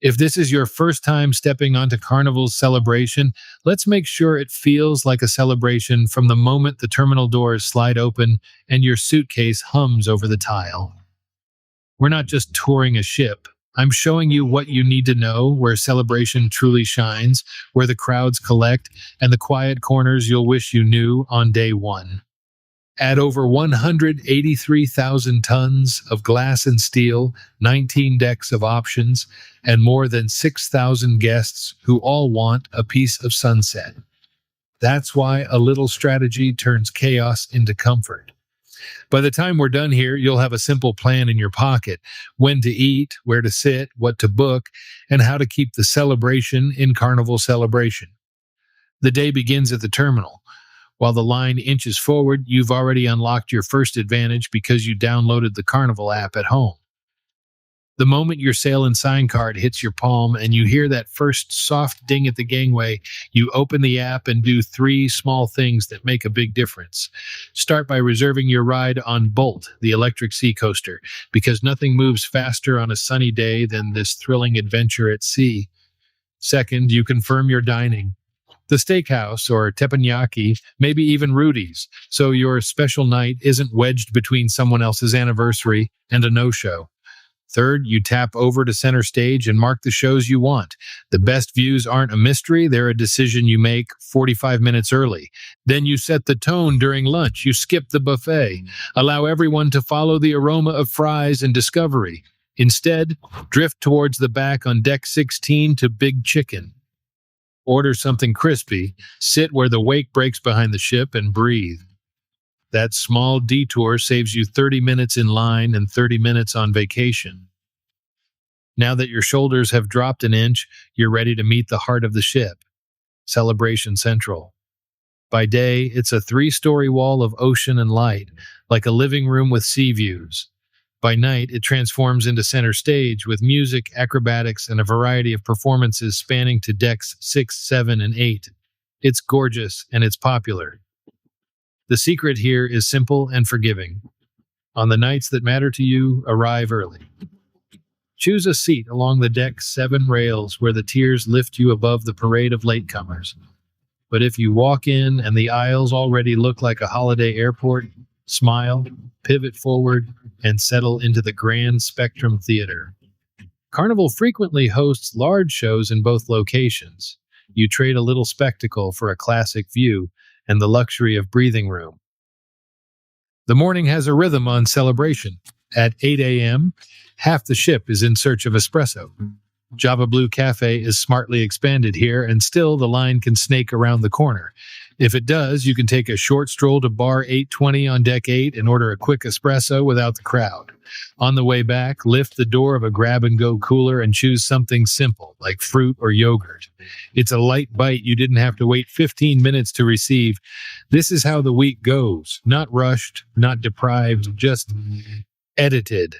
If this is your first time stepping onto Carnival's celebration, let's make sure it feels like a celebration from the moment the terminal doors slide open and your suitcase hums over the tile. We're not just touring a ship. I'm showing you what you need to know, where celebration truly shines, where the crowds collect, and the quiet corners you'll wish you knew on day one. At over 183,000 tons of glass and steel, 19 decks of options, and more than 6,000 guests who all want a piece of sunset. That's why a little strategy turns chaos into comfort. By the time we're done here, you'll have a simple plan in your pocket: when to eat, where to sit, what to book, and how to keep the celebration in Carnival Celebration. The day begins at the terminal. While the line inches forward, you've already unlocked your first advantage because you downloaded the Carnival app at home. The moment your sail and sign card hits your palm and you hear that first soft ding at the gangway, you open the app and do 3 small things that make a big difference. Start by reserving your ride on Bolt, the electric sea coaster, because nothing moves faster on a sunny day than this thrilling adventure at sea. Second, you confirm your dining. The steakhouse or teppanyaki, maybe even Rudy's, so your special night isn't wedged between someone else's anniversary and a no-show. Third, you tap over to center stage and mark the shows you want. The best views aren't a mystery, they're a decision you make 45 minutes early. Then you set the tone during lunch, you skip the buffet. Allow everyone to follow the aroma of fries and discovery. Instead, drift towards the back on deck 16 to Big Chicken. Order something crispy, sit where the wake breaks behind the ship, and breathe. That small detour saves you 30 minutes in line and 30 minutes on vacation. Now that your shoulders have dropped an inch, you're ready to meet the heart of the ship, Celebration Central. By day, it's a 3-story wall of ocean and light, like a living room with sea views. By night, it transforms into center stage with music, acrobatics, and a variety of performances spanning to decks 6, 7, and 8. It's gorgeous, and it's popular. The secret here is simple and forgiving. On the nights that matter to you, arrive early. Choose a seat along the deck 7 rails where the tiers lift you above the parade of latecomers. But if you walk in and the aisles already look like a holiday airport, smile, pivot forward, and settle into the Grand Spectrum Theater. Carnival frequently hosts large shows in both locations. You trade a little spectacle for a classic view and the luxury of breathing room. The morning has a rhythm on Celebration. At 8 a.m., half the ship is in search of espresso. Java Blue Cafe is smartly expanded here, and still the line can snake around the corner. If it does, you can take a short stroll to bar 820 on deck 8 and order a quick espresso without the crowd. On the way back, lift the door of a grab-and-go cooler and choose something simple, like fruit or yogurt. It's a light bite you didn't have to wait 15 minutes to receive. This is how the week goes. Not rushed, not deprived, just edited.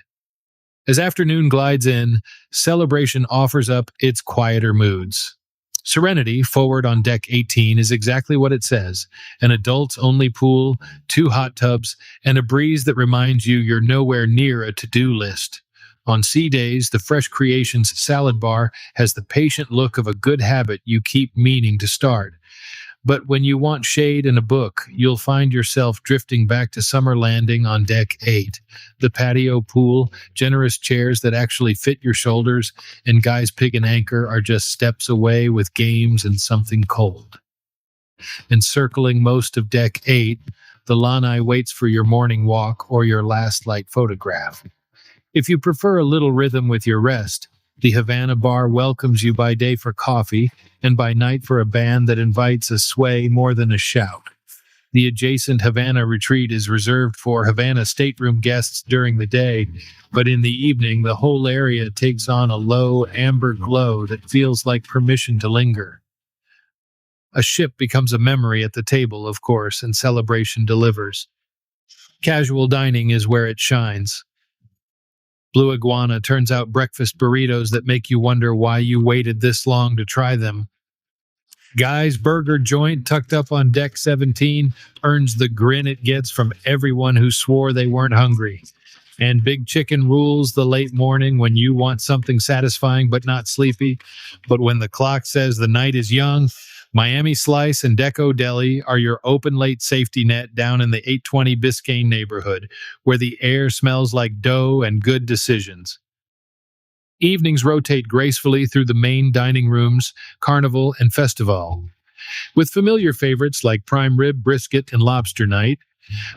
As afternoon glides in, Celebration offers up its quieter moods. Serenity, forward on deck 18, is exactly what it says. An adults-only pool, 2 hot tubs, and a breeze that reminds you you're nowhere near a to-do list. On sea days, the Fresh Creations salad bar has the patient look of a good habit you keep meaning to start. But when you want shade and a book, you'll find yourself drifting back to Summer Landing on deck 8. The patio pool, generous chairs that actually fit your shoulders, and Guy's Pig and Anchor are just steps away with games and something cold. Encircling most of deck 8, the lanai waits for your morning walk or your last light photograph. If you prefer a little rhythm with your rest, the Havana Bar welcomes you by day for coffee and by night for a band that invites a sway more than a shout. The adjacent Havana retreat is reserved for Havana stateroom guests during the day, but in the evening the whole area takes on a low amber glow that feels like permission to linger. A ship becomes a memory at the table, of course, and Celebration delivers. Casual dining is where it shines. Blue Iguana turns out breakfast burritos that make you wonder why you waited this long to try them. Guy's Burger Joint, tucked up on deck 17, earns the grin it gets from everyone who swore they weren't hungry. And Big Chicken rules the late morning when you want something satisfying but not sleepy. But when the clock says the night is young, Miami Slice and Deco Deli are your open late safety net down in the 820 Biscayne neighborhood, where the air smells like dough and good decisions. Evenings rotate gracefully through the main dining rooms, Carnival, and Festival, with familiar favorites like prime rib, brisket, and lobster night.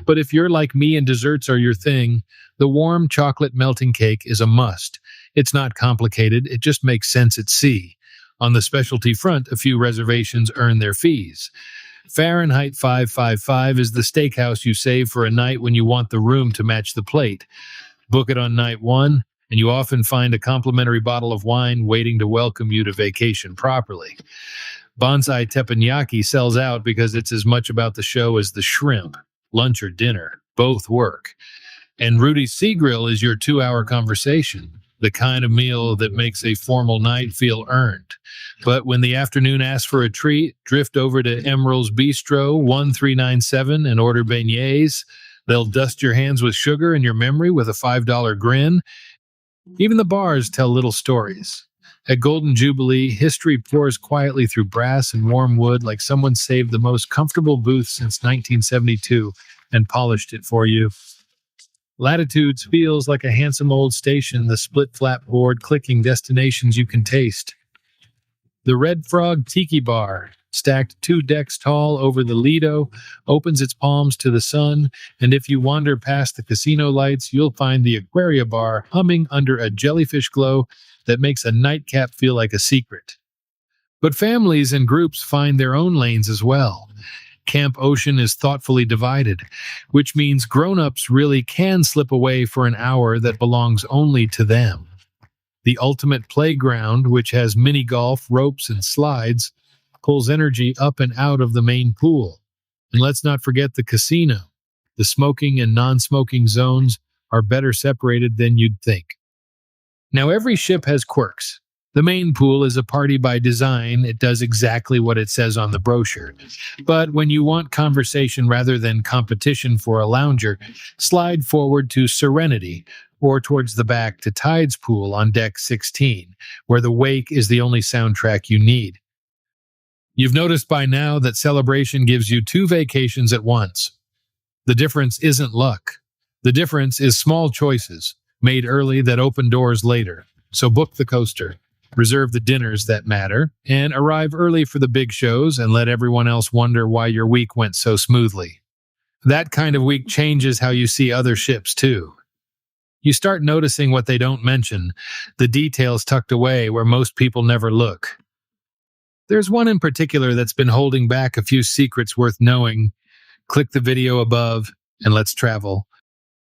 But if you're like me and desserts are your thing, the warm chocolate melting cake is a must. It's not complicated, it just makes sense at sea. On the specialty front, a few reservations earn their fees. Fahrenheit 555 is the steakhouse you save for a night when you want the room to match the plate. Book it on night one, and you often find a complimentary bottle of wine waiting to welcome you to vacation properly. Bonsai Teppanyaki sells out because it's as much about the show as the shrimp. Lunch or dinner, both work. And Rudy's Sea Grill is your 2-hour conversation, the kind of meal that makes a formal night feel earned. But when the afternoon asks for a treat, drift over to Emerald's Bistro 1397 and order beignets. They'll dust your hands with sugar and your memory with a $5 grin. Even the bars tell little stories. At Golden Jubilee, history pours quietly through brass and warm wood like someone saved the most comfortable booth since 1972 and polished it for you. Latitudes feels like a handsome old station, the split flapboard clicking destinations you can taste. The Red Frog Tiki Bar, stacked 2 decks tall over the Lido, opens its palms to the sun, and if you wander past the casino lights, you'll find the Aquaria Bar humming under a jellyfish glow that makes a nightcap feel like a secret. But families and groups find their own lanes as well. Camp Ocean is thoughtfully divided, which means grown-ups really can slip away for an hour that belongs only to them. The ultimate playground, which has mini golf, ropes, and slides, pulls energy up and out of the main pool. And let's not forget the casino. The smoking and non-smoking zones are better separated than you'd think. Now, every ship has quirks. The main pool is a party by design. It does exactly what it says on the brochure. But when you want conversation rather than competition for a lounger, slide forward to Serenity or towards the back to Tide's Pool on deck 16, where the wake is the only soundtrack you need. You've noticed by now that Celebration gives you 2 vacations at once. The difference isn't luck. The difference is small choices made early that open doors later. So book the coaster, reserve the dinners that matter, and arrive early for the big shows and let everyone else wonder why your week went so smoothly. That kind of week changes how you see other ships too. You start noticing what they don't mention, the details tucked away where most people never look. There's one in particular that's been holding back a few secrets worth knowing. Click the video above and let's travel.